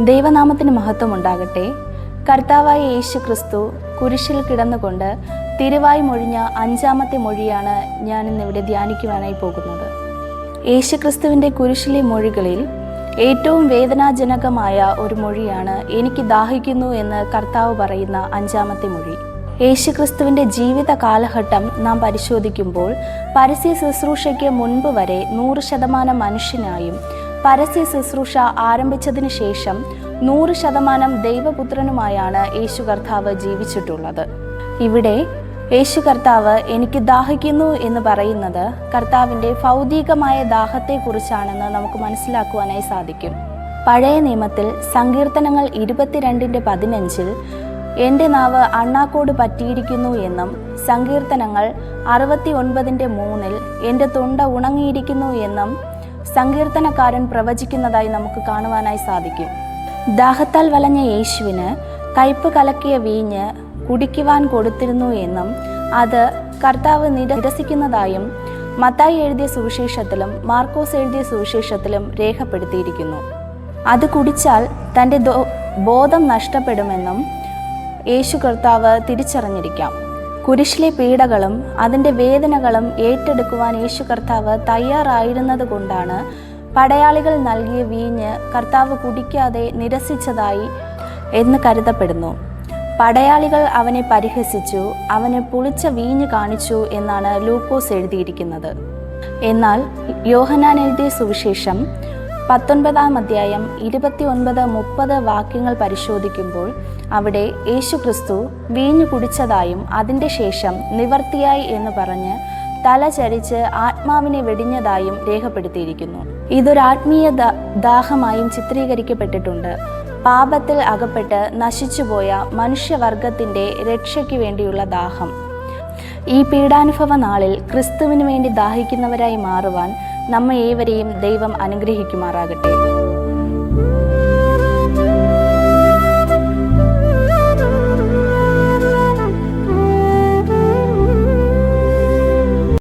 ദൈവനാമത്തിന് മഹത്വം ഉണ്ടാകട്ടെ. കർത്താവായ യേശു ക്രിസ്തു കുരിശിൽ കിടന്നുകൊണ്ട് തിരുവായി മൊഴിഞ്ഞ 5-ാമത്തെ മൊഴിയാണ് ഞാൻ ഇന്നിവിടെ ധ്യാനിക്കുവാനായി പോകുന്നത്. യേശു ക്രിസ്തുവിൻ്റെ കുരിശിലെ മൊഴികളിൽ ഏറ്റവും വേദനാജനകമായ ഒരു മൊഴിയാണ് എനിക്ക് ദാഹിക്കുന്നു എന്ന് കർത്താവ് പറയുന്ന 5-ാമത്തെ മൊഴി. യേശുക്രിസ്തുവിൻ്റെ ജീവിത കാലഘട്ടം നാം പരിശോധിക്കുമ്പോൾ പരസ്യ ശുശ്രൂഷയ്ക്ക് മുൻപ് വരെ 100% മനുഷ്യനായും പരസ്യ ശുശ്രൂഷ ആരംഭിച്ചതിന് ശേഷം 100% ദൈവപുത്രനുമായാണ് യേശു കർത്താവ് ജീവിച്ചിട്ടുള്ളത്. ഇവിടെ യേശു കർത്താവ് എനിക്ക് ദാഹിക്കുന്നു എന്ന് പറയുന്നത് കർത്താവിൻ്റെ ഭൗതികമായ ദാഹത്തെക്കുറിച്ചാണെന്ന് നമുക്ക് മനസ്സിലാക്കുവാനായി സാധിക്കും. പഴയ നിയമത്തിൽ സങ്കീർത്തനങ്ങൾ 22:15 എൻ്റെ നാവ് അണ്ണാക്കോട് പറ്റിയിരിക്കുന്നു എന്നും സങ്കീർത്തനങ്ങൾ 69:3 എൻ്റെ തൊണ്ട ഉണങ്ങിയിരിക്കുന്നു എന്നും സങ്കീർത്തനക്കാരൻ പ്രവചിക്കുന്നതായി നമുക്ക് കാണുവാനായി സാധിക്കും. ദാഹത്താൽ വലഞ്ഞ യേശുവിന് കയ്പ് കലക്കിയ വീഞ്ഞ് കുടിക്കുവാൻ കൊടുത്തിരുന്നു എന്നും അത് കർത്താവ് നിരസിക്കുന്നതായും മത്തായി എഴുതിയ സുവിശേഷത്തിലും മാർക്കോസ് എഴുതിയ സുവിശേഷത്തിലും രേഖപ്പെടുത്തിയിരിക്കുന്നു. അത് കുടിച്ചാൽ തൻ്റെ ബോധം നഷ്ടപ്പെടുമെന്നും യേശു കർത്താവ് തിരിച്ചറിഞ്ഞിരിക്കാം. കുരിശിലെ പീഡകളും അതിൻ്റെ വേദനകളും ഏറ്റെടുക്കുവാൻ യേശു കർത്താവ് തയ്യാറായിരുന്നത് കൊണ്ടാണ് പടയാളികൾ നൽകിയ വീഞ്ഞ് കർത്താവ് കുടിക്കാതെ നിരസിച്ചതായി എന്ന് കരുതപ്പെടുന്നു. പടയാളികൾ അവനെ പരിഹസിച്ചു, അവന് പുളിച്ച വീഞ്ഞ് കാണിച്ചു എന്നാണ് ലൂക്കോസ് എഴുതിയിരിക്കുന്നത്. എന്നാൽ യോഹന്നാൻ എഴുതിയ സുവിശേഷം 19-ാം അധ്യായം 29-30 വാക്യങ്ങൾ പരിശോധിക്കുമ്പോൾ അവിടെ യേശു ക്രിസ്തു വീഞ്ഞു കുടിച്ചതായും അതിൻ്റെ ശേഷം നിവർത്തിയായി എന്ന് പറഞ്ഞ് തല ചരിച്ച് ആത്മാവിനെ വെടിഞ്ഞതായും രേഖപ്പെടുത്തിയിരിക്കുന്നു. ഇതൊരു ആത്മീയ ദാഹമായും ചിത്രീകരിക്കപ്പെട്ടിട്ടുണ്ട്. പാപത്തിൽ അകപ്പെട്ട് നശിച്ചുപോയ മനുഷ്യവർഗത്തിൻ്റെ രക്ഷയ്ക്ക് വേണ്ടിയുള്ള ദാഹം. ഈ പീഡാനുഭവ നാളിൽ ക്രിസ്തുവിന് വേണ്ടി ദാഹിക്കുന്നവരായി മാറുവാൻ നമ്മെ ഏവരെയും ദൈവം അനുഗ്രഹിക്കുമാറാകട്ടെ.